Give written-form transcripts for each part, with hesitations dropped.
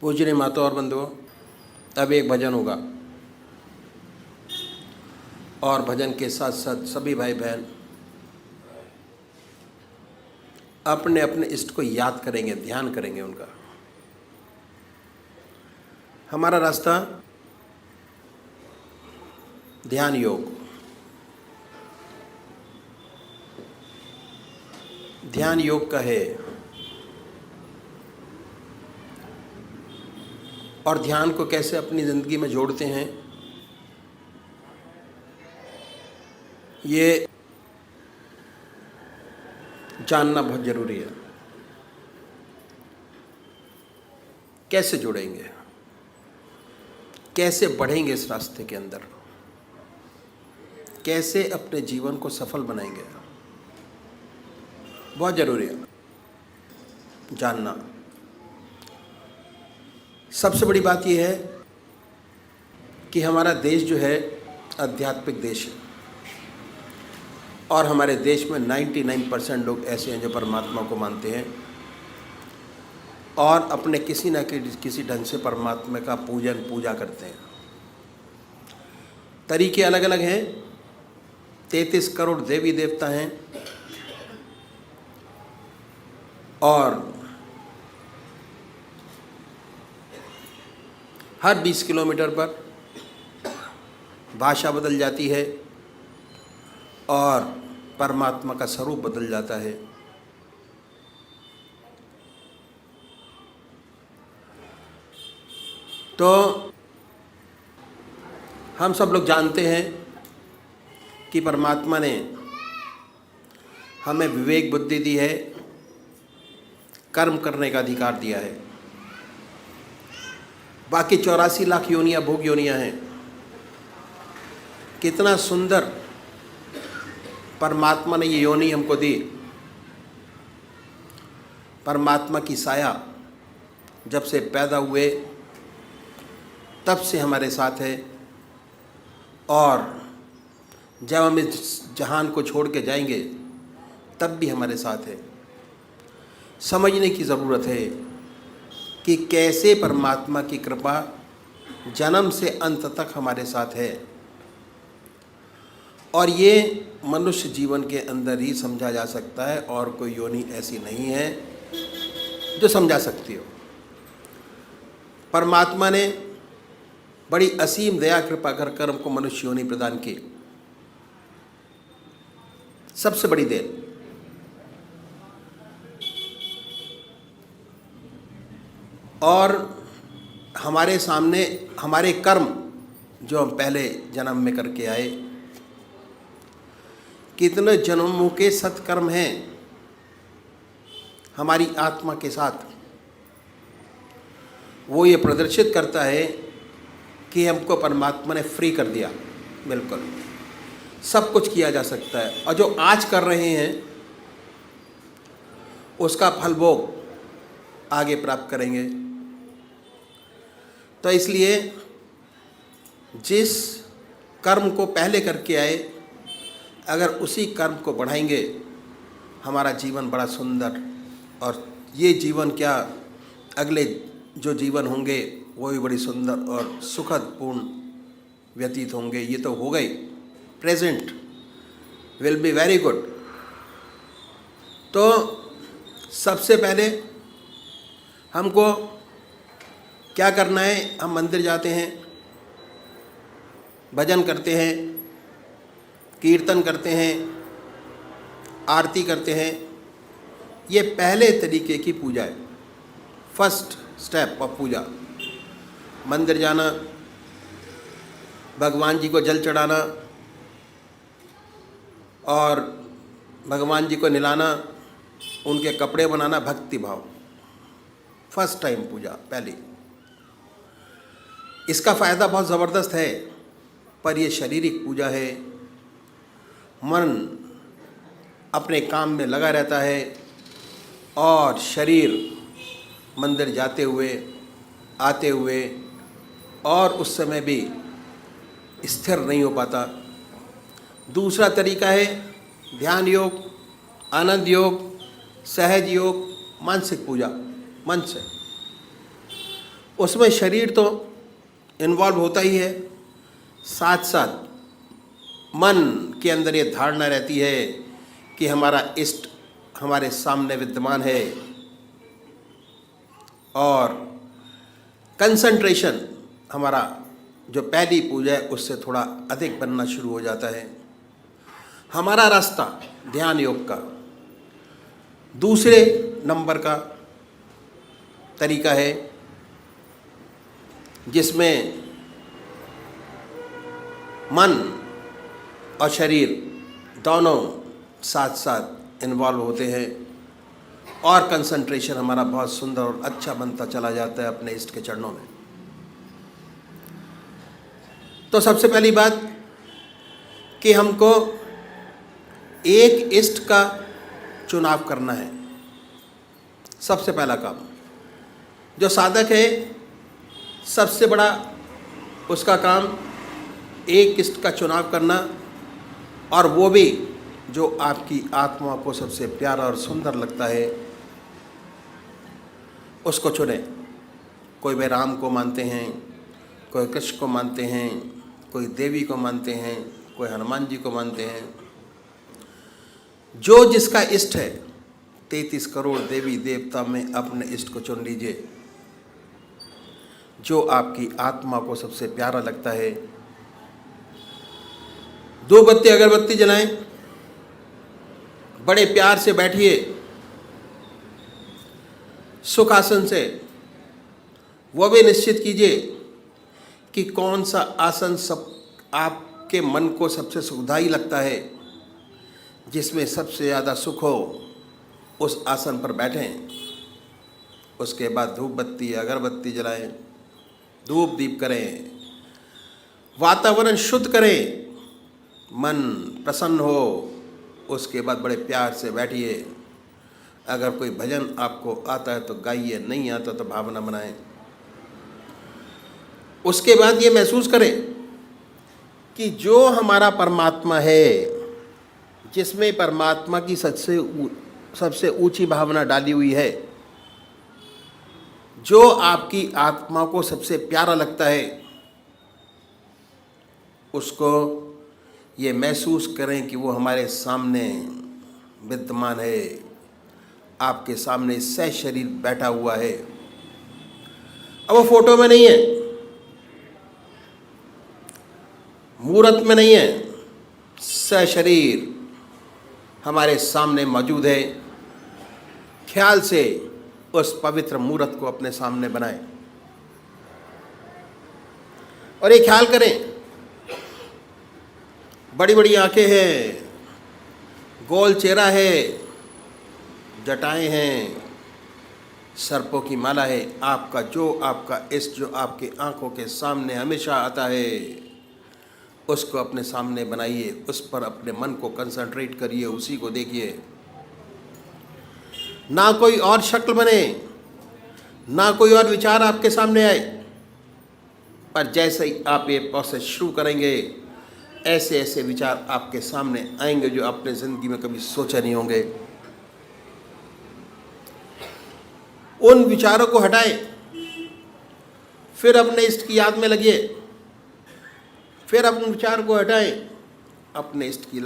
पूजनीय माता और बंधुओं, अब एक भजन होगा और भजन के साथ साथ सभी भाई बहन अपने अपने इष्ट को याद करेंगे, ध्यान करेंगे उनका। हमारा रास्ता ध्यान योग, ध्यान योग का है और ध्यान को कैसे अपनी ज़िंदगी में जोड़ते हैं ये जानना बहुत ज़रूरी है। कैसे जुड़ेंगे, कैसे बढ़ेंगे इस रास्ते के अंदर, कैसे अपने जीवन को सफल बनाएंगे, बहुत ज़रूरी है जानना। सबसे बड़ी बात यह है कि हमारा देश जो है आध्यात्मिक देश है और हमारे देश में 99% लोग ऐसे हैं जो परमात्मा को मानते हैं और अपने किसी न किसी ढंग से परमात्मा का पूजा करते हैं। तरीके अलग अलग हैं। 33 करोड़ देवी देवता हैं और हर 20 किलोमीटर पर भाषा बदल जाती है और परमात्मा का स्वरूप बदल जाता है। तो हम सब लोग जानते हैं कि परमात्मा ने हमें विवेक बुद्धि दी है, कर्म करने का अधिकार दिया है। बाकी 84 लाख योनियाँ भोग योनियाँ हैं। कितना सुंदर परमात्मा ने ये योनि हमको दी। परमात्मा की साया जब से पैदा हुए तब से हमारे साथ है और जब हम इस जहान को छोड़ के जाएंगे तब भी हमारे साथ है। समझने की ज़रूरत है कि कैसे परमात्मा की कृपा जन्म से अंत तक हमारे साथ है और ये मनुष्य जीवन के अंदर ही समझा जा सकता है और कोई योनि ऐसी नहीं है जो समझा सकती हो। परमात्मा ने बड़ी असीम दया कृपा कर हमको मनुष्य योनि प्रदान की। सबसे बड़ी देन। और हमारे सामने हमारे कर्म जो हम पहले जन्म में करके आए, कितने जन्मों के सत्कर्म हैं हमारी आत्मा के साथ, वो ये प्रदर्शित करता है कि हमको परमात्मा ने फ्री कर दिया। बिल्कुल सब कुछ किया जा सकता है और जो आज कर रहे हैं उसका फल भोग आगे प्राप्त करेंगे। तो इसलिए जिस कर्म को पहले करके आए, अगर उसी कर्म को बढ़ाएंगे हमारा जीवन बड़ा सुंदर, और ये जीवन क्या अगले जो जीवन होंगे वो भी बड़ी सुंदर और सुखद पूर्ण व्यतीत होंगे। ये तो हो गई, present will be very good. तो सबसे पहले हमको क्या करना है, हम मंदिर जाते हैं, भजन करते हैं, कीर्तन करते हैं, आरती करते हैं। ये पहले तरीके की पूजा है, फर्स्ट स्टेप ऑफ पूजा। मंदिर जाना, भगवान जी को जल चढ़ाना और भगवान जी को नहलाना, उनके कपड़े बनाना, भक्ति भाव, फर्स्ट टाइम पूजा पहली। इसका फ़ायदा बहुत ज़बरदस्त है, पर ये शारीरिक पूजा है। मन अपने काम में लगा रहता है और शरीर मंदिर जाते हुए आते हुए और उस समय भी स्थिर नहीं हो पाता। दूसरा तरीका है ध्यान योग, आनंद योग, सहज योग, मानसिक पूजा, मन से। उसमें शरीर तो इन्वॉल्व होता ही है, साथ साथ मन के अंदर ये धारणा रहती है कि हमारा इष्ट हमारे सामने विद्यमान है, और कंसंट्रेशन हमारा जो पहली पूजा है उससे थोड़ा अधिक बनना शुरू हो जाता है। हमारा रास्ता ध्यान योग का दूसरे नंबर का तरीका है, जिसमें मन और शरीर दोनों साथ साथ इन्वॉल्व होते हैं, और कंसंट्रेशन हमारा बहुत सुंदर और अच्छा बनता चला जाता है अपने इष्ट के चरणों में। तो सबसे पहली बात कि हमको एक इष्ट का चुनाव करना है। सबसे पहला काम जो साधक है, सबसे बड़ा उसका काम एक इष्ट का चुनाव करना, और वो भी जो आपकी आत्मा को सबसे प्यारा और सुंदर लगता है उसको चुने। कोई वे राम को मानते हैं, कोई कृष्ण को मानते हैं, कोई देवी को मानते हैं, कोई हनुमान जी को मानते हैं। जो जिसका इष्ट है, 33 करोड़ देवी देवता में अपने इष्ट को चुन लीजिए, जो आपकी आत्मा को सबसे प्यारा लगता है। 2 बत्ती अगरबत्ती जलाएं, बड़े प्यार से बैठिए सुखासन से। वो भी निश्चित कीजिए कि कौन सा आसन सब आपके मन को सबसे सुखदायी लगता है, जिसमें सबसे ज़्यादा सुख हो, उस आसन पर बैठें। उसके बाद धूप बत्ती अगरबत्ती जलाएं, धूप दीप करें, वातावरण शुद्ध करें, मन प्रसन्न हो। उसके बाद बड़े प्यार से बैठिए। अगर कोई भजन आपको आता है तो गाइए, नहीं आता तो भावना बनाएं। उसके बाद ये महसूस करें कि जो हमारा परमात्मा है, जिसमें परमात्मा की सबसे ऊंची भावना डाली हुई है, जो आपकी आत्मा को सबसे प्यारा लगता है, उसको ये महसूस करें कि वो हमारे सामने विद्यमान है, आपके सामने सह शरीर बैठा हुआ है। अब वो फोटो में नहीं है, मूर्त में नहीं है, सह शरीर हमारे सामने मौजूद है। ख्याल से उस पवित्र मूर्त को अपने सामने बनाएं और ये ख्याल करें, बड़ी बड़ी आंखें हैं, गोल चेहरा है, जटाएं हैं, सर्पों की माला है। आपका इष्ट जो आपके आंखों के सामने हमेशा आता है, उसको अपने सामने बनाइए, उस पर अपने मन को कंसंट्रेट करिए, उसी को देखिए। ना कोई और शक्ल बने, ना कोई और विचार आपके सामने आए, पर जैसे ही आप ये प्रोसेस शुरू करेंगे, ऐसे ऐसे विचार आपके सामने आएंगे जो आपने ज़िंदगी में कभी सोचे नहीं होंगे। उन विचारों को हटाएं, फिर अपने इष्ट की याद में लगिए। फिर अपने विचार को हटाएं, अपने इष्ट की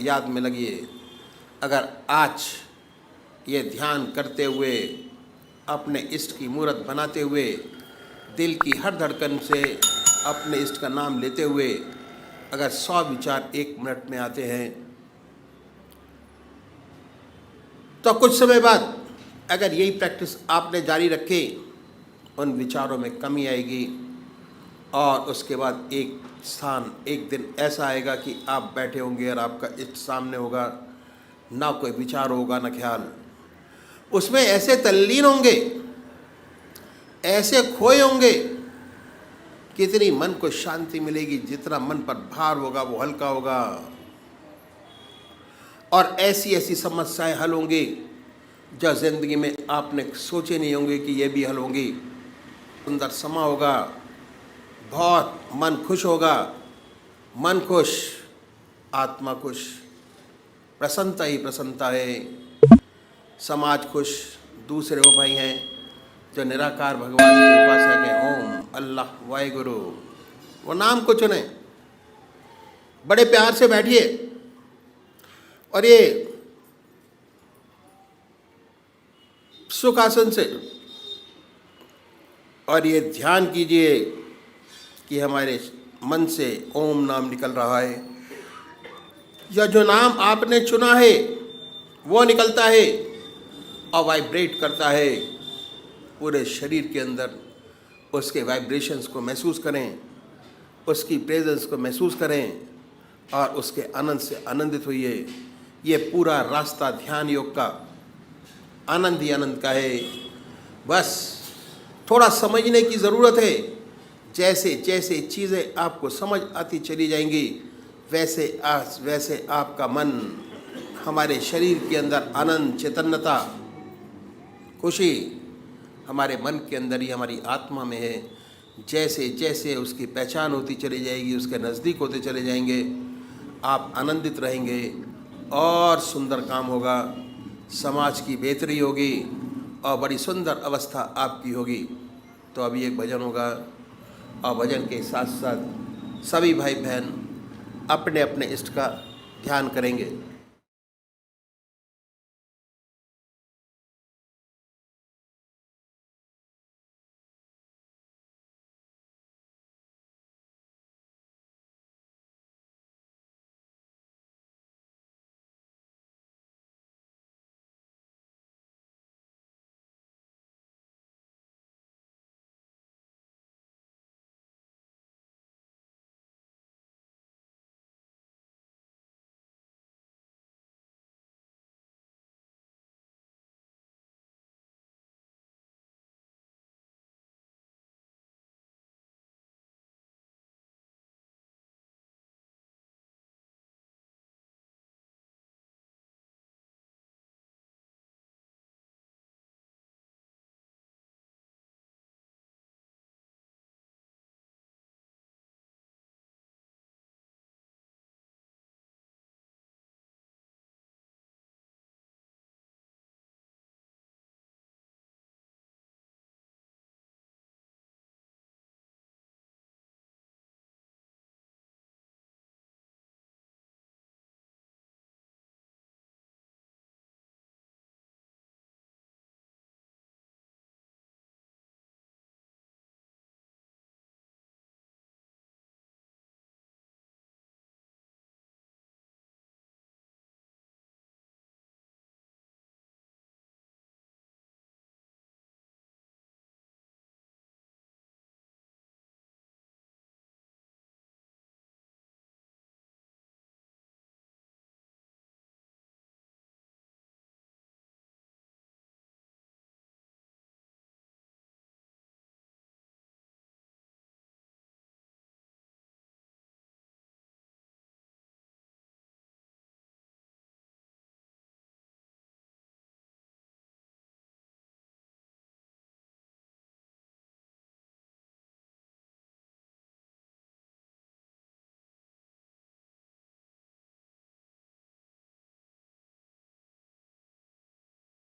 याद में लगिए। अगर आज ये ध्यान करते हुए, अपने इष्ट की मूर्त बनाते हुए, दिल की हर धड़कन से अपने इष्ट का नाम लेते हुए अगर 100 विचार 1 मिनट में आते हैं, तो कुछ समय बाद अगर यही प्रैक्टिस आपने जारी रखी, उन विचारों में कमी आएगी, और उसके बाद एक दिन ऐसा आएगा कि आप बैठे होंगे और आपका इष्ट सामने होगा, ना कोई विचार होगा ना ख्याल। उसमें ऐसे तल्लीन होंगे, ऐसे खोए होंगे, कितनी मन को शांति मिलेगी। जितना मन पर भार होगा वो हल्का होगा, और ऐसी ऐसी समस्याएं हल होंगी जो जिंदगी में आपने सोचे नहीं होंगे कि ये भी हल होंगी। सुंदर समा होगा, बहुत मन खुश होगा, मन खुश, आत्मा खुश, प्रसन्नता ही प्रसन्नता है। समाज खुश, दूसरे वो भाई हैं जो निराकार भगवान के उपासक है, ओम अल्लाह वाहिगुरु, वो नाम को चुने, बड़े प्यार से बैठिए और ये सुखासन से और ये ध्यान कीजिए कि हमारे मन से ओम नाम निकल रहा है, या जो नाम आपने चुना है वो निकलता है और वाइब्रेट करता है पूरे शरीर के अंदर। उसके वाइब्रेशंस को महसूस करें, उसकी प्रेजेंस को महसूस करें और उसके आनंद से आनंदित होइए। ये पूरा रास्ता ध्यान योग का आनंद ही आनंद का है। बस थोड़ा समझने की ज़रूरत है। जैसे जैसे चीज़ें आपको समझ आती चली जाएंगी वैसे आपका मन, हमारे शरीर के अंदर आनंद, चैतन्यता, खुशी हमारे मन के अंदर ही, हमारी आत्मा में है। जैसे जैसे उसकी पहचान होती चली जाएगी, उसके नज़दीक होते चले जाएंगे, आप आनंदित रहेंगे और सुंदर काम होगा, समाज की बेहतरी होगी और बड़ी सुंदर अवस्था आपकी होगी। तो अभी एक भजन होगा और भजन के साथ साथ सभी भाई बहन अपने अपने इष्ट का ध्यान करेंगे।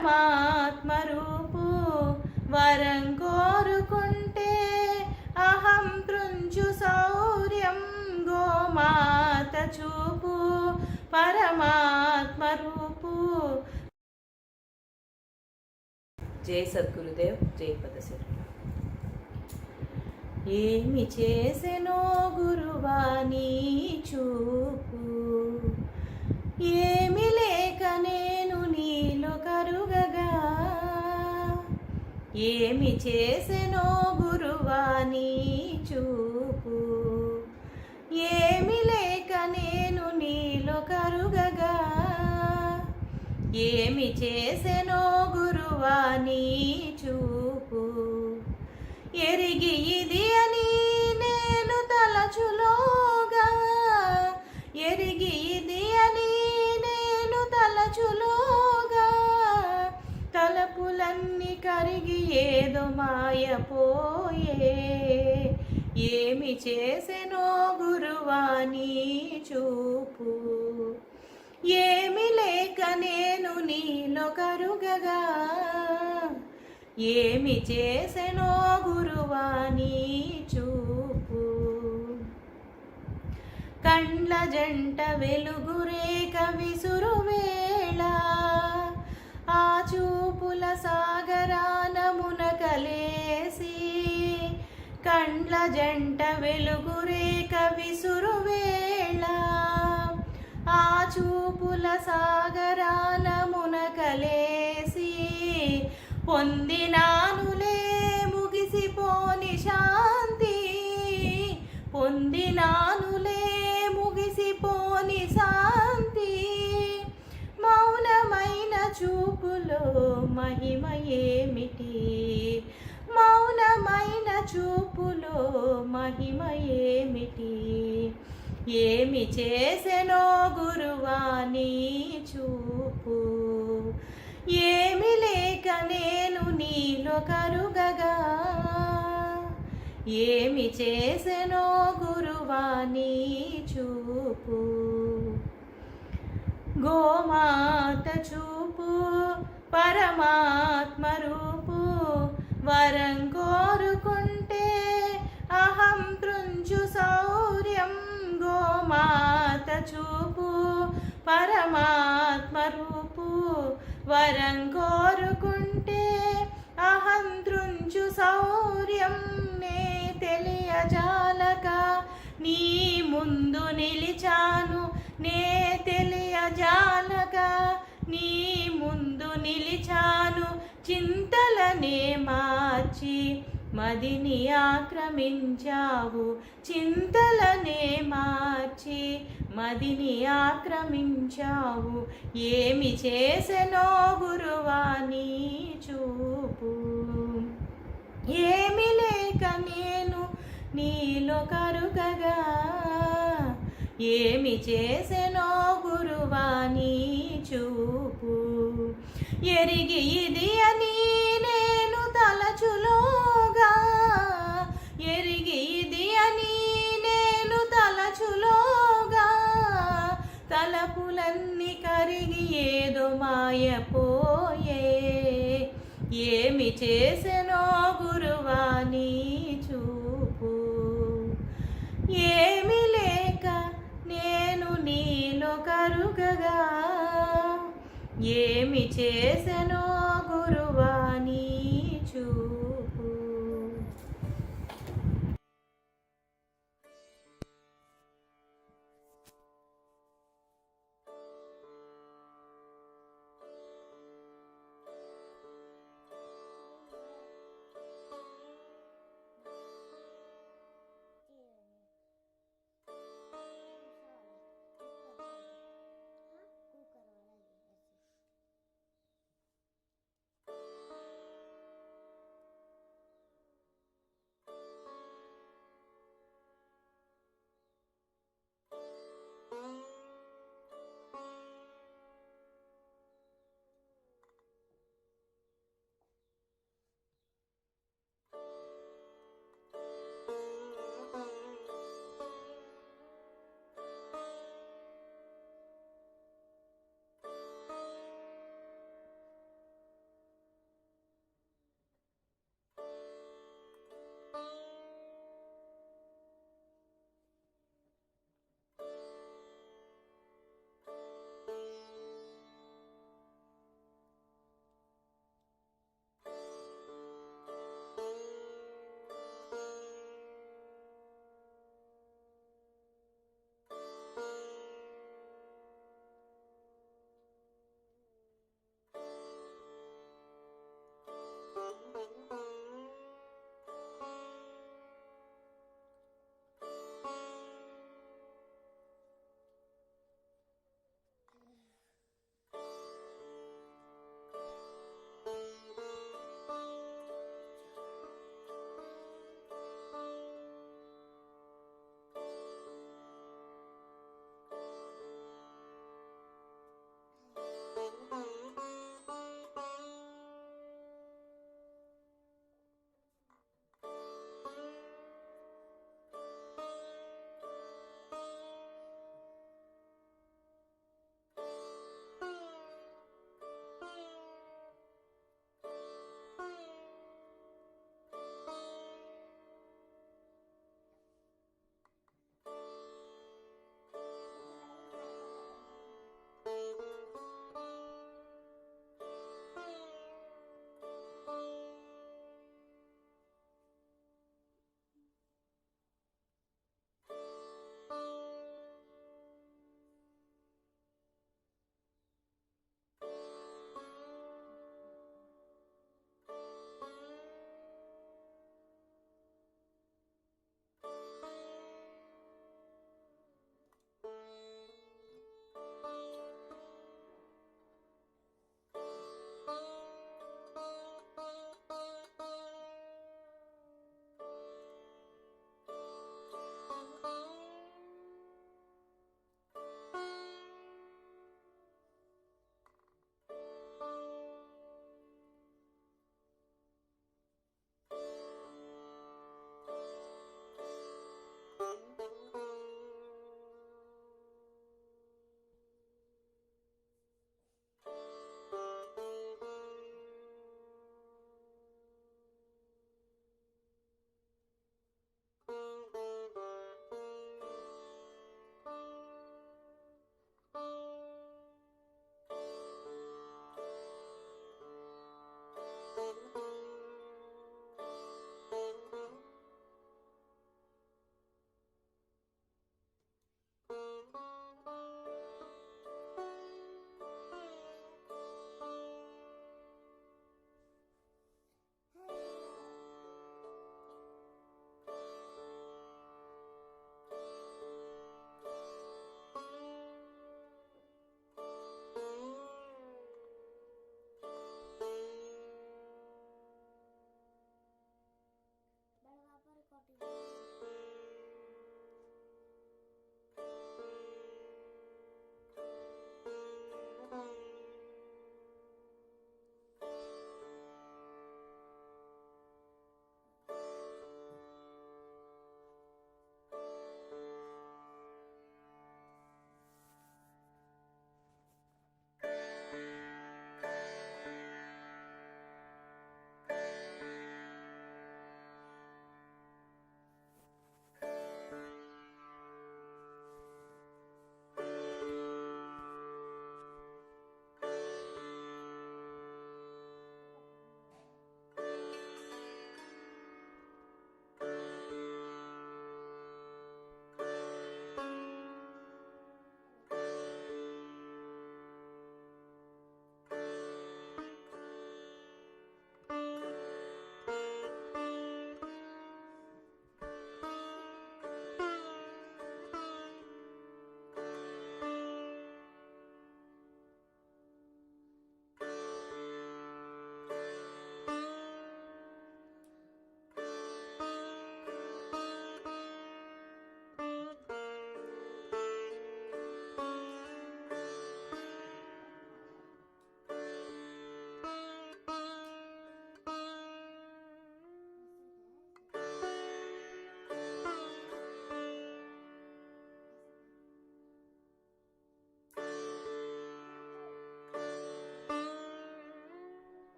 ఆత్మరూపు వరం కోరుకుంటే అహం పృంచు శౌర్యం గోమాత చూపు పరమాత్మ రూపు. జై సద్గురుదేవ్, జై పదశరి. ఏమి చేసెనో గురువాని చూపు, ఏమి లేక నేను నీలో కరుగగా. ఏమి చేసెనో గురువాని చూపు, ఏమి లేక నేను నీలో కరుగగా. ఏమి చేసెనో గురువాని చూపు, ఎరిగి ఇది అని నేను తలచులోగా. ఎరిగి ఇది అని నేను తలచులోగా, తలపులన్నీ కరిగి ఏదో మాయపోయే. ఏమి చేసెనో గురువాని చూపు, ఏమి లేక నేను నీలో కరుగగా. ఏమి చేసెనో గురువా నీ చూపు. కండ్ల జంట వెలుగురేక విసురు వేళ, ఆ చూపుల సాగరాన మునకలేసి. కండ్ల జంట వెలుగురేక విసురు వేళ, ఆ చూపుల సాగరాన మునకలేసి. పొందినానులే ముగిసిపోని శాంతి, పొందినానులే ముగిసిపోని శాంతి. మౌనమైన చూపులో మహిమ ఏమిటి, మౌనమైన చూపులో మహిమ ఏమిటి. ఏమి చేసెనో గురువా నీ చూపు. ఏమి లేక నేను నీలో కరుగగా, ఏమి చేసెనో గురువా నీ చూపు. గోమాత చూపు పరమాత్మ రూపు, వరం కోరుకుంటే అహం తృంచు శౌర్యం. గోమాత చూపు పరమాత్మ రూపు, వరం కోరుకుంటే అహం తృంచు శౌర్యం. నే తెలియజాలక నీ ముందు నిలిచాను, నే తెలియజాలక నీ ముందు నిలిచాను. చింతలనే మార్చి మదిని ఆక్రమించావు, చింతలనే మార్చి మదిని ఆక్రమించావు. ఏమి చేసెనో గురువా నీ చూపు. ఏమి లేక నేను నీలో కరుగగా, ఏమి చేసెనో గురువా నీ చూపు. ఎరిగి ఇది అని నేను తలచులోగా, ఎరిగి ఇది అని నేను తలచులోగా. తలపులన్నీ కరిగి ఏదో మాయపోయే. ఏమి చేసెనో గురువా నీ చూపు. ఏమి లేక నేను నీలో కరుగగా, ఏమి చేసెనో గురువా నీ చూపు.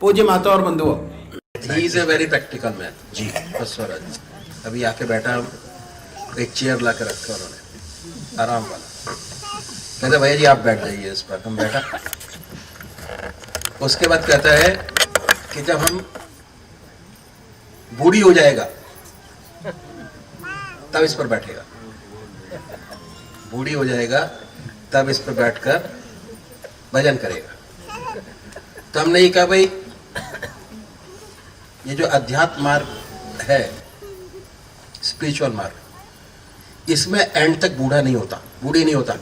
पूज्य माता और बंधुओं, he is a very practical man जी। बस स्वराज अभी आके बैठा, एक चेयर ला के रखा उन्होंने आराम वाला, कहते भैया जी आप बैठ जाइए इस पर। हम बैठा, उसके बाद कहता है कि जब हम बूढ़ी हो जाएगा तब इस पर बैठेगा, बूढ़ी हो जाएगा तब इस पर बैठकर भजन करेगा। तो हमने ये कहा भाई ये जो अध्यात्म मार्ग है, स्पिरिचुअल मार्ग, इसमें एंड तक बूढ़ा नहीं होता, बूढ़ी नहीं होता।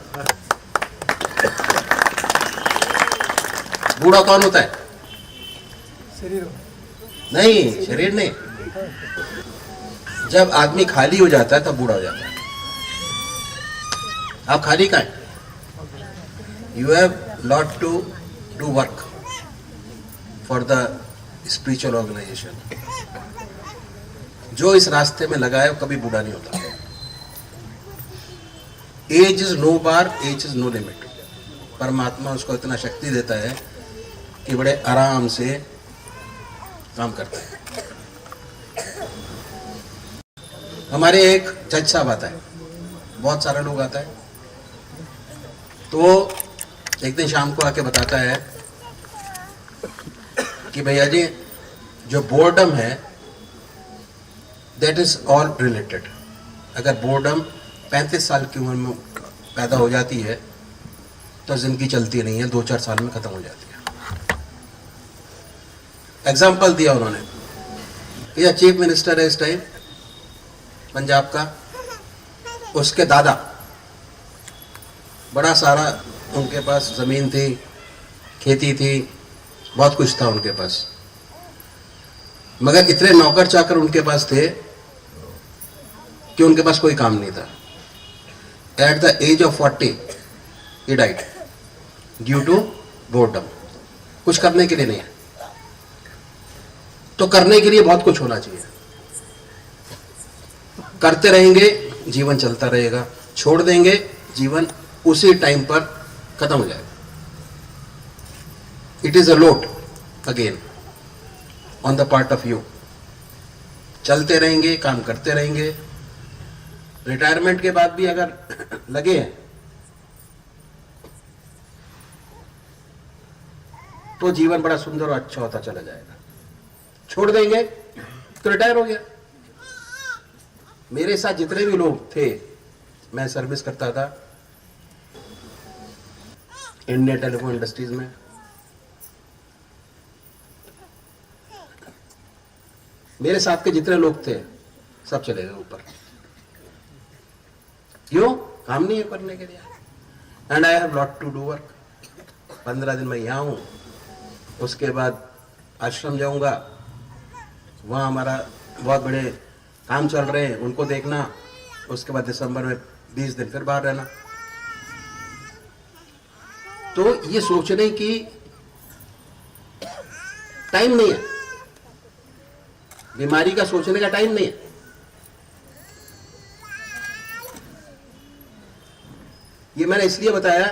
बूढ़ा कौन होता है? शरीर नहीं, शरीर नहीं। जब आदमी खाली हो जाता है तब बूढ़ा हो जाता है। आप खाली कहाँ हैं? You have lot to do work for the spiritual organisation. जो इस रास्ते में लगा है वो कभी बूढ़ा नहीं होता। Age is no bar, age is no limit. परमात्मा उसको इतना शक्ति देता है कि बड़े आराम से काम करता है। हमारे एक जज साहब आता है, बहुत सारे लोग आता है, तो एक दिन शाम को आके बताता है कि भैया जी जो बोर्डम है दैट इज ऑल रिलेटेड। अगर बोर्डम 35 साल की उम्र में पैदा हो जाती है तो जिंदगी चलती नहीं है, 2-4 साल में खत्म हो जाती है। एग्जाम्पल दिया उन्होंने, ये चीफ मिनिस्टर है इस टाइम पंजाब का, उसके दादा, बड़ा सारा उनके पास जमीन थी, खेती थी, बहुत कुछ था उनके पास, मगर इतने नौकर चाकर उनके पास थे कि उनके पास कोई काम नहीं था। At the age of 40 he died due to boredom. कुछ करने के लिए नहीं है, तो करने के लिए बहुत कुछ होना चाहिए। करते रहेंगे जीवन चलता रहेगा, छोड़ देंगे जीवन उसी टाइम पर खत्म हो जाएगा। It is a load again on the part of you. चलते रहेंगे, काम करते रहेंगे। रिटायरमेंट के बाद भी अगर लगे हैं तो जीवन बड़ा सुंदर और अच्छा होता चला जाएगा। छोड़ देंगे तो रिटायर हो गया। मेरे साथ जितने भी लोग थे, मैं सर्विस करता था इंडियन टेलीफोन इंडस्ट्रीज में, मेरे साथ के जितने लोग थे सब चले गए ऊपर। क्यों? काम नहीं है करने के लिए। And I have lot to do work. 15 दिन मैं यहाँ हूँ, उसके बाद आश्रम जाऊंगा, वहाँ हमारा बहुत बड़े काम चल रहे हैं, उनको देखना। उसके बाद दिसंबर में 20 दिन फिर बाहर रहना। तो ये सोचने की टाइम नहीं है, बीमारी का सोचने का टाइम नहीं है। ये मैंने इसलिए बताया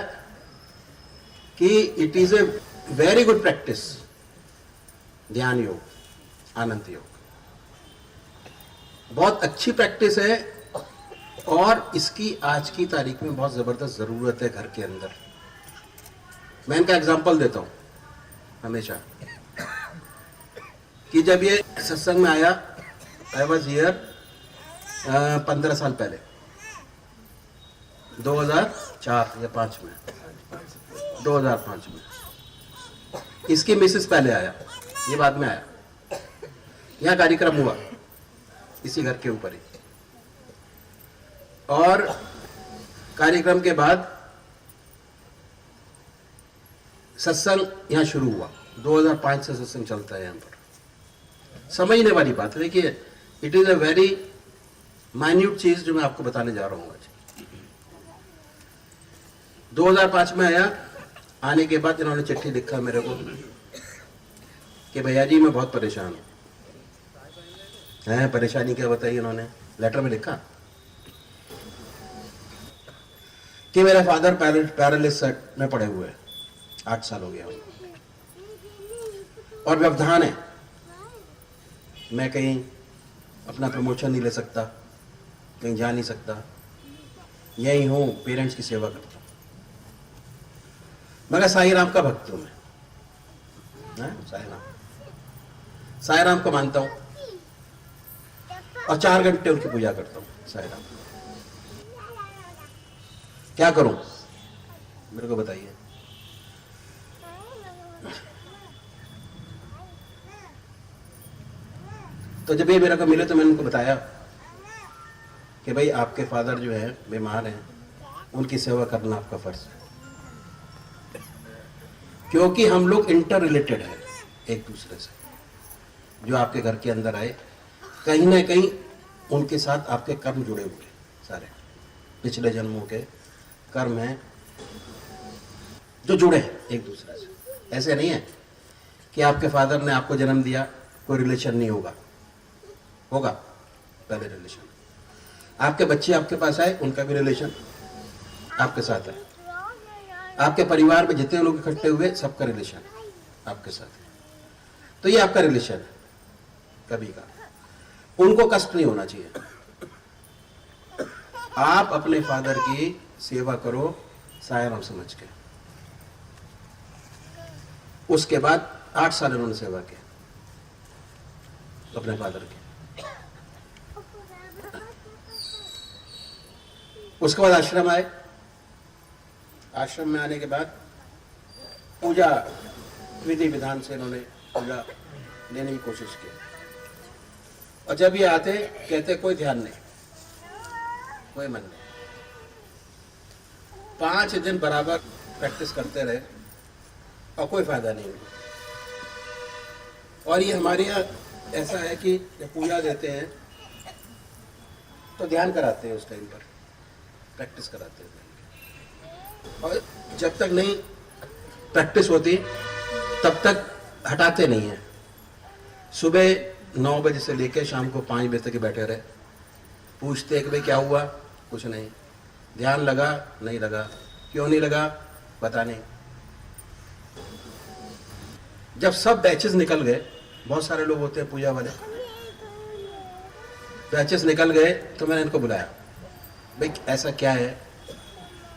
कि it is a very good practice, ध्यान योग, आनंद योग बहुत अच्छी प्रैक्टिस है और इसकी आज की तारीख में बहुत जबरदस्त जरूरत है घर के अंदर। मैं इनका एग्जांपल देता हूं हमेशा कि जब ये सत्संग में आया, आई वॉज हियर 15 साल पहले, 2004 या 5 में, 2005 में। इसकी मिसेस पहले आया, ये बाद में आया। यहाँ कार्यक्रम हुआ इसी घर के ऊपर ही, और कार्यक्रम के बाद सत्संग यहाँ शुरू हुआ। 2005 से सत्संग चलता है यहाँ पर। समझने वाली बात है, देखिए it is a very minute चीज जो मैं आपको बताने जा रहा हूँ आज। 2005 में आया, आने के बाद इन्होंने चिट्ठी लिखा मेरे को कि भैया जी मैं बहुत परेशान हूँ। परेशानी क्या बताई इन्होंने, लेटर में लिखा कि मेरा फादर पैरालिसिस में पड़े हुए हैं, 8 साल हो गया। और व्यवधान है। मैं कहीं अपना प्रमोशन नहीं ले सकता, कहीं जा नहीं सकता, यही हूँ, पेरेंट्स की सेवा करता हूँ। मगर साईं राम का भक्त हूँ मैं, साईं राम को मानता हूँ और 4 घंटे उनकी पूजा करता हूँ साईं राम। क्या करूं मेरे को बताइए। तो जब ये मेरे को मिले तो मैंने उनको बताया कि भाई आपके फादर जो है बीमार हैं, उनकी सेवा करना आपका फर्ज है, क्योंकि हम लोग इंटर रिलेटेड हैं एक दूसरे से। जो आपके घर के अंदर आए, कहीं ना कहीं उनके साथ आपके कर्म जुड़े हुए सारे पिछले जन्मों के कर्म हैं जो जुड़े हैं एक दूसरे से। ऐसे नहीं है कि आपके फादर ने आपको जन्म दिया, कोई रिलेशन नहीं होगा, होगा पहले रिलेशन। आपके बच्चे आपके पास आए, उनका भी रिलेशन आपके साथ है। आपके परिवार में जितने लोग इकट्ठे हुए, सबका रिलेशन आपके साथ है। तो ये आपका रिलेशन है कभी का, उनको कष्ट नहीं होना चाहिए। आप अपने फादर की सेवा करो साईं राम समझ के। उसके बाद 8 साल उन्होंने सेवा की अपने फादर की। उसके बाद आश्रम आए। आश्रम में आने के बाद पूजा विधि विधान से उन्होंने पूजा लेने की कोशिश की। और जब ये आते कहते कोई ध्यान नहीं, कोई मन नहीं। 5 दिन बराबर प्रैक्टिस करते रहे और कोई फायदा नहीं हुआ। और ये हमारे यहाँ ऐसा है कि जब पूजा देते हैं तो ध्यान कराते हैं, उस टाइम पर प्रैक्टिस कराते हैं। और जब तक नहीं प्रैक्टिस होती तब तक हटाते नहीं हैं। सुबह 9 बजे से लेकर शाम को 5 बजे तक बैठे रहे, पूछते कि भाई क्या हुआ, कुछ नहीं। ध्यान लगा, नहीं लगा, क्यों नहीं लगा, पता नहीं। जब सब बैचेस निकल गए, बहुत सारे लोग होते हैं पूजा वाले, बैचेस निकल गए तो मैंने इनको बुलाया, भाई ऐसा क्या है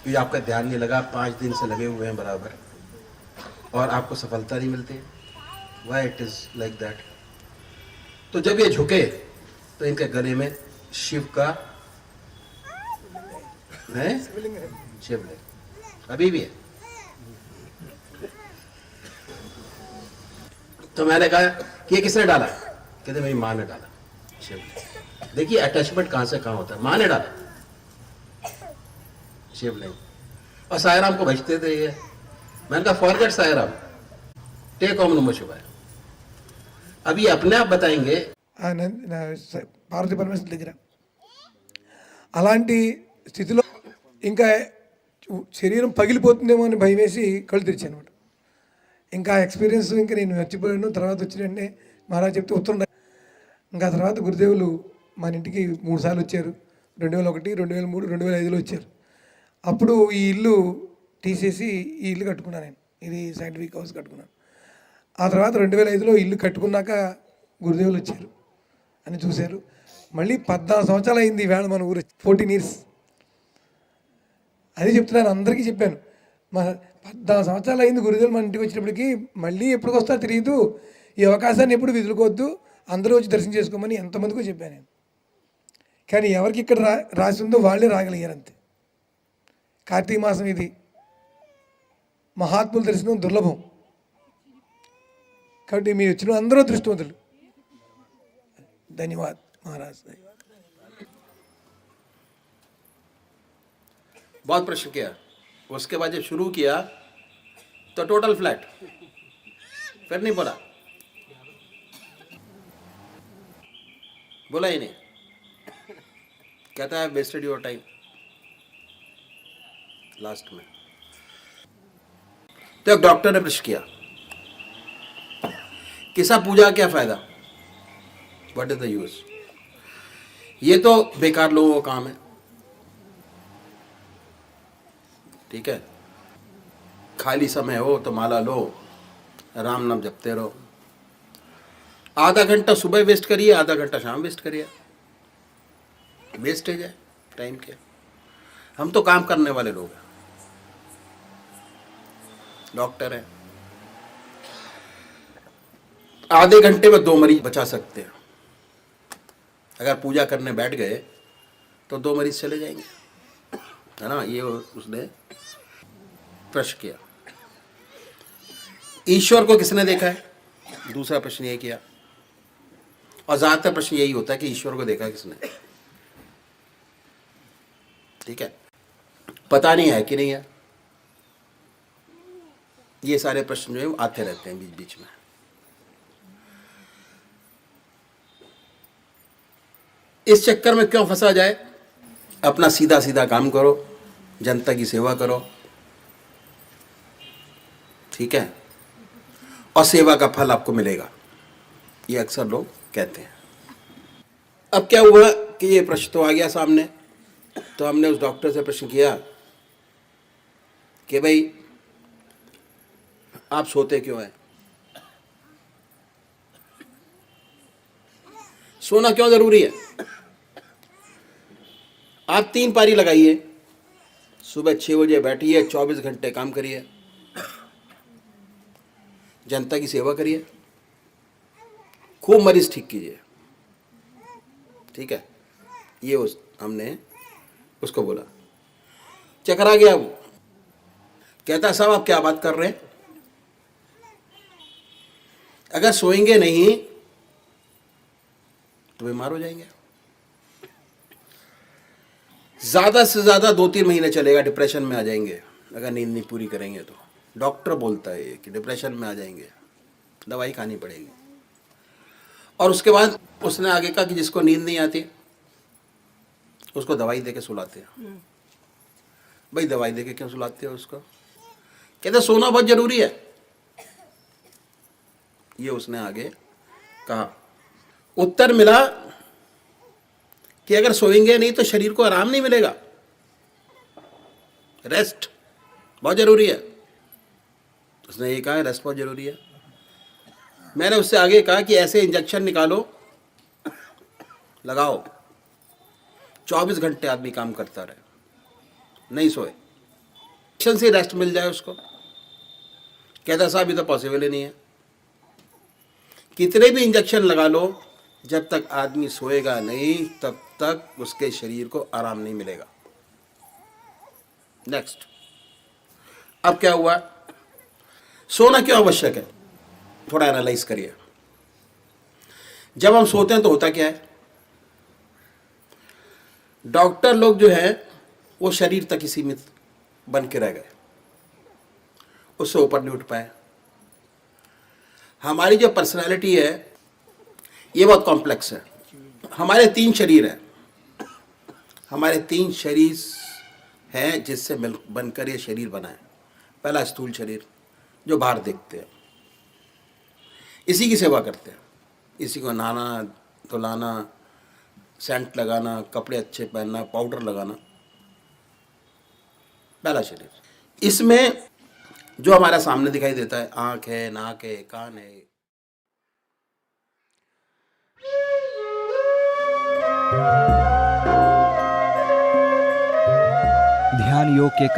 कि आपका ध्यान नहीं लगा, 5 दिन से लगे हुए हैं बराबर और आपको सफलता नहीं मिलती, why it is like that. तो जब ये झुके तो इनके गले में शिव का है, शिवलिंग अभी भी है। तो मैंने कहा कि ये किसने डाला, कहते मेरी माँ ने डाला शिवलिंग। देखिए अटैचमेंट कहां से कहां होता है, माँ ने डाला शिवलिंग। और साईं राम को भजते थे ये। मैंने कहा फॉरगेट साईं राम, टेक ओम नमः शिवाय। अब ये अपने आप बताएंगे। పార్వతీ పరమేశ్వరుల దగ్గర అలాంటి స్థితిలో ఇంకా శరీరం పగిలిపోతుందేమో అని భయం వేసి కళ్ళు తెరిచాను అనమాట. ఇంకా ఎక్స్పీరియన్స్ ఇంకా నేను మర్చిపోయాను. తర్వాత వచ్చినంటే మహారాజ్ చెప్తే ఉత్తరం, ఇంకా తర్వాత గురుదేవులు మన ఇంటికి 3 సార్లు వచ్చారు. 2001, 2003, 2005లో వచ్చారు. అప్పుడు ఈ ఇల్లు తీసేసి ఈ ఇల్లు కట్టుకున్నాను నేను. ఇది సైంటిఫిక్ హౌస్ కట్టుకున్నాను. ఆ తర్వాత 2005లో ఇల్లు కట్టుకున్నాక గురుదేవులు వచ్చారు అని చూశారు. మళ్ళీ 14 సంవత్సరాలు అయింది ఈవేళ మన ఊరు, 14 ఇయర్స్. అది చెప్తున్నాను, అందరికీ చెప్పాను. మా 14 సంవత్సరాలు అయింది గురుదేవులు మన ఇంటికి వచ్చినప్పటికీ, మళ్ళీ ఎప్పుడు వస్తారో తెలియదు, ఈ అవకాశాన్ని ఎప్పుడు వదులుకోవద్దు, అందరూ వచ్చి దర్శనం చేసుకోమని ఎంతమందికో చెప్పాను నేను. కానీ ఎవరికి ఇక్కడ రాసి ఉందో వాళ్ళే రాగలిగారు అంతే. కార్తీక మాసం ఇది, మహాత్ముల దర్శనం దుర్లభం. కాబట్టి మీరు వచ్చిన అందరూ దృష్టివంతులు. ధన్యవాద్ महाराज. बहुत प्रश्न किया। उसके बाद जब शुरू किया तो टोटल फ्लैट, फिर नहीं बोला ही नहीं। कहता है वेस्टेड योर टाइम लास्ट में। तो एक डॉक्टर ने प्रश्न किया कि सब पूजा क्या फायदा, व्हाट इज द यूज। ये तो बेकार लोगों का काम है, ठीक है। खाली समय हो तो माला लो, राम नाम जपते रहो, आधा घंटा सुबह वेस्ट करिए, आधा घंटा शाम वेस्ट करिए, वेस्टेज है टाइम के। हम तो काम करने वाले लोग हैं, डॉक्टर हैं। आधे घंटे में 2 मरीज बचा सकते हैं। अगर पूजा करने बैठ गए तो 2 मरीज चले जाएंगे, है ना। ये उसने प्रश्न किया, ईश्वर को किसने देखा है? दूसरा प्रश्न ये किया। और ज्यादातर प्रश्न यही होता है कि ईश्वर को देखा किसने। ठीक है, पता नहीं है कि नहीं है। ये सारे प्रश्न जो है आते रहते हैं बीच बीच में। इस चक्कर में क्यों फंसा जाए? अपना सीधा सीधा काम करो, जनता की सेवा करो, ठीक है, और सेवा का फल आपको मिलेगा, ये अक्सर लोग कहते हैं। अब क्या हुआ कि ये प्रश्न तो आ गया सामने, तो हमने उस डॉक्टर से प्रश्न किया कि भाई आप सोते क्यों हैं? सोना क्यों जरूरी है? आप 3 पारी लगाइए, सुबह 6 बजे बैठिए, 24 घंटे काम करिए, जनता की सेवा करिए, खूब मरीज ठीक कीजिए, ठीक है। ये हमने उसको बोला, चकरा गया वो। कहता साहब आप क्या बात कर रहे हैं? अगर सोएंगे नहीं तो बीमार हो जाएंगे। ज्यादा से ज्यादा 2-3 महीने चलेगा, डिप्रेशन में आ जाएंगे अगर नींद नहीं पूरी करेंगे तो। डॉक्टर बोलता है कि डिप्रेशन में आ जाएंगे, दवाई खानी पड़ेगी। और उसके बाद उसने आगे कहा कि जिसको नींद नहीं आती उसको दवाई देके सुलाते हैं। भाई दवाई देके क्यों सुलाते हो उसको? कहते सोना बहुत जरूरी है। ये उसने आगे कहा। उत्तर मिला कि अगर सोएंगे नहीं तो शरीर को आराम नहीं मिलेगा, रेस्ट बहुत जरूरी है। उसने ये कहा रेस्ट बहुत जरूरी है। मैंने उससे आगे कहा कि ऐसे इंजेक्शन निकालो, लगाओ, 24 घंटे आदमी काम करता रहे, नहीं सोए, इंजेक्शन से रेस्ट मिल जाए उसको। कहता साहब ये तो पॉसिबल ही नहीं है। कितने भी इंजेक्शन लगा लो, जब तक आदमी सोएगा नहीं तब तक उसके शरीर को आराम नहीं मिलेगा। नेक्स्ट, अब क्या हुआ? सोना क्यों आवश्यक है? थोड़ा एनालाइज करिए। जब हम सोते हैं तो होता क्या है? डॉक्टर लोग जो है वो शरीर तक ही सीमित बन के रह गए, उससे ऊपर नहीं उठ पाए। हमारी जो पर्सनालिटी है ये बहुत कॉम्प्लेक्स है। हमारे 3 शरीर हैं, हमारे 3 शरीर हैं जिससे बनकर ये शरीर बना है। पहला स्थूल शरीर जो बाहर देखते हैं, इसी की सेवा करते हैं, इसी को नहाना धुलाना, सेंट लगाना, कपड़े अच्छे पहनना, पाउडर लगाना, पहला शरीर। इसमें जो हमारा सामने दिखाई देता है, आंख है, नाक है, कान है, ध्यान योग के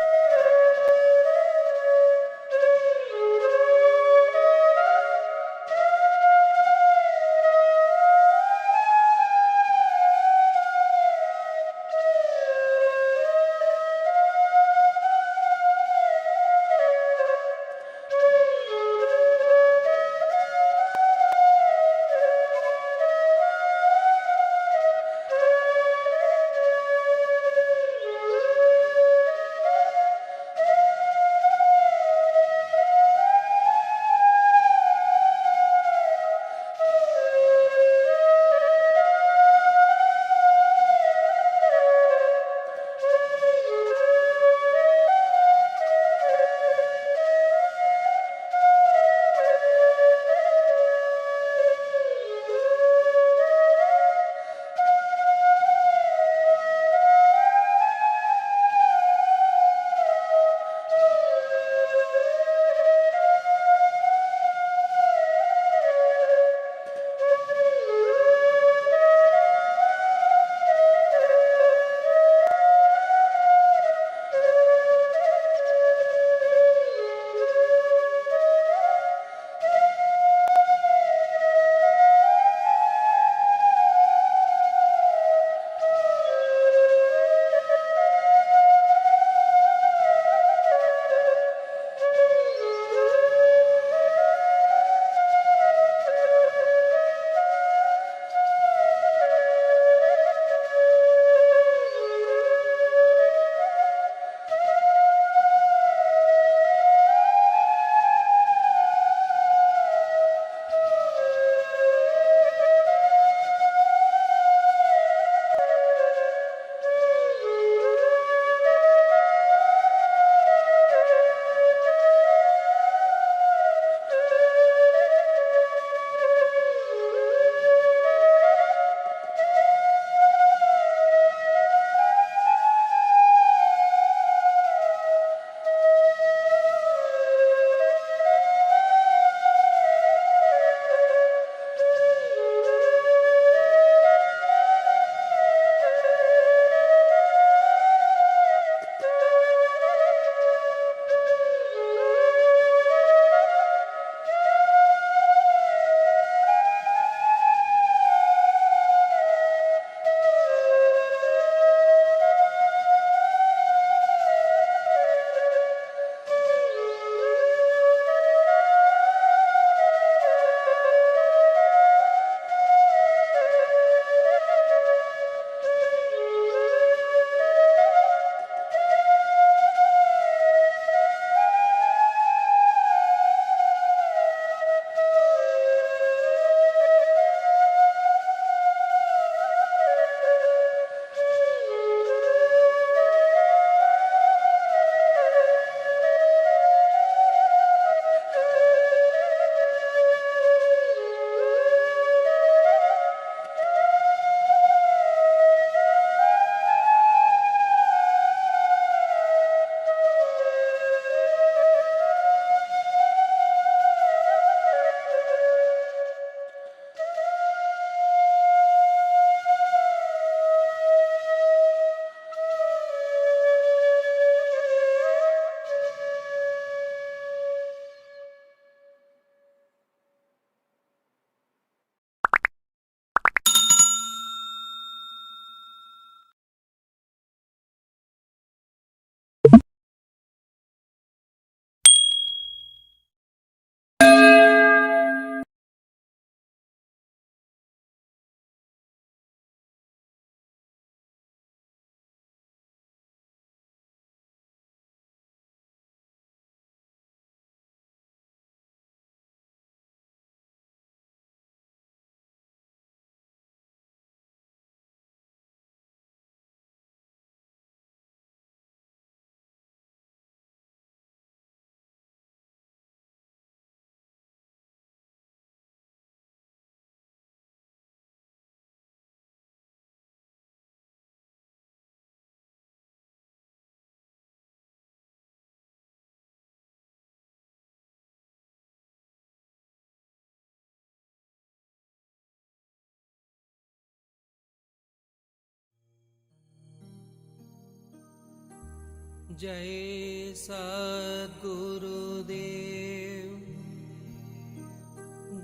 जय सद्गुरुदेव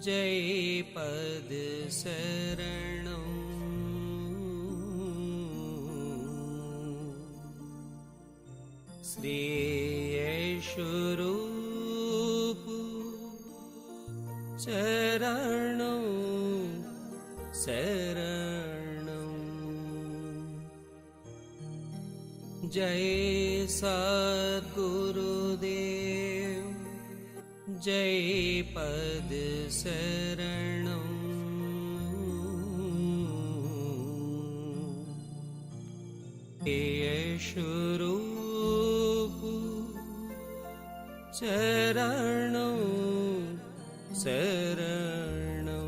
जय पद शरणं श्री स्वरूप चरणं शरणं जय सद्गुरुदेव जय पद शरणं स्वरूप चरणं शरणं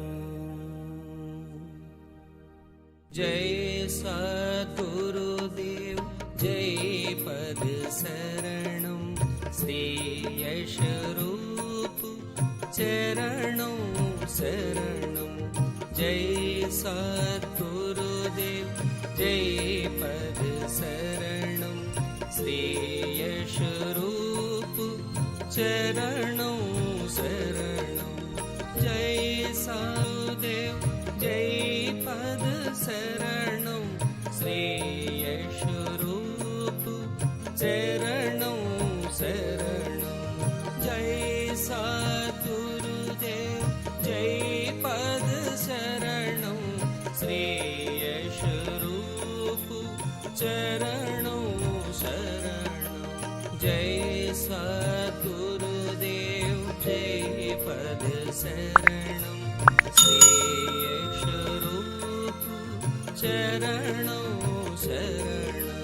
जय सद्गुरुदेव जय पद शरणं श्री स्वरूप चरणं शरणं जय सद्गुरुदेव जय पद शरणं श्री स्वरूप चरणं शरणं जय सद्गुरुदेव जय पद शरणं श्री स्वरूप चरणं शरणं जय सद्गुरुदेव जय पद शरणं श्री स्वरूप चरणं शरणं जय सद्गुरुदेव जय पद शरणं श्री स्वरूप चरणं शरणं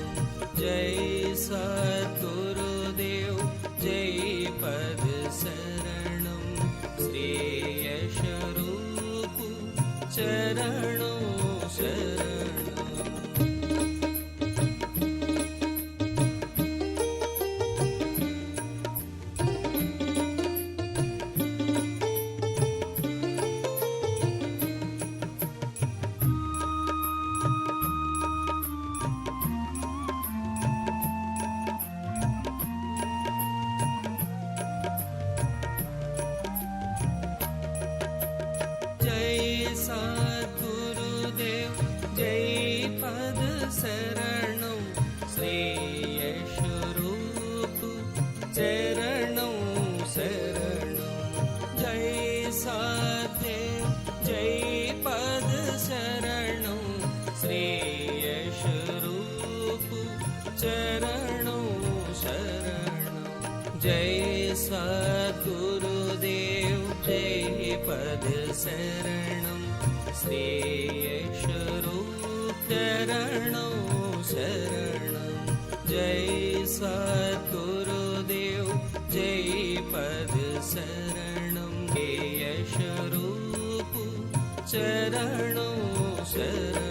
जय सद्गुरुदेव जय पद शरणं श्री स्वरूप चरणं शरणं जय सद्गुरुदेव जय पद शरणं श्री स्वरूप चरणं शरणं जय सद्गुरुदेव जय पद शरणं श्री स्वरूप चरणं शरणं जय सद्गुरुदेव जय पद शरणं श्री स्वरूप चरणं शरणं जय सद्गुरुदेव जय पद शरणं जय स्वरूप चरणं शरणं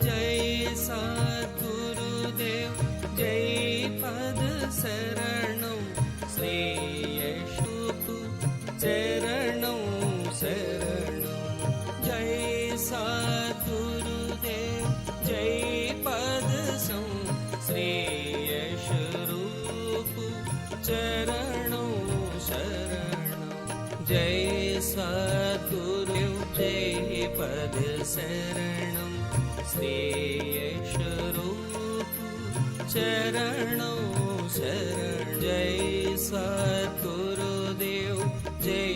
जय सद्गुरुदेव जय पद शरणं श्री स्वरूप चरणं शरणं जय सद्गुरुदेव जय पद श्री स्वरूप चरणं शरणं जय सद्गुरुदेव जय पद शरणं श्री स्वरूप चरणं शरणं जय सद्गुरुदेव जय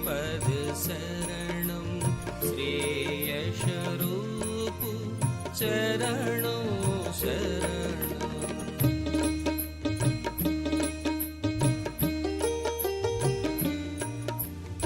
पद शरणं श्री स्वरूप चरणं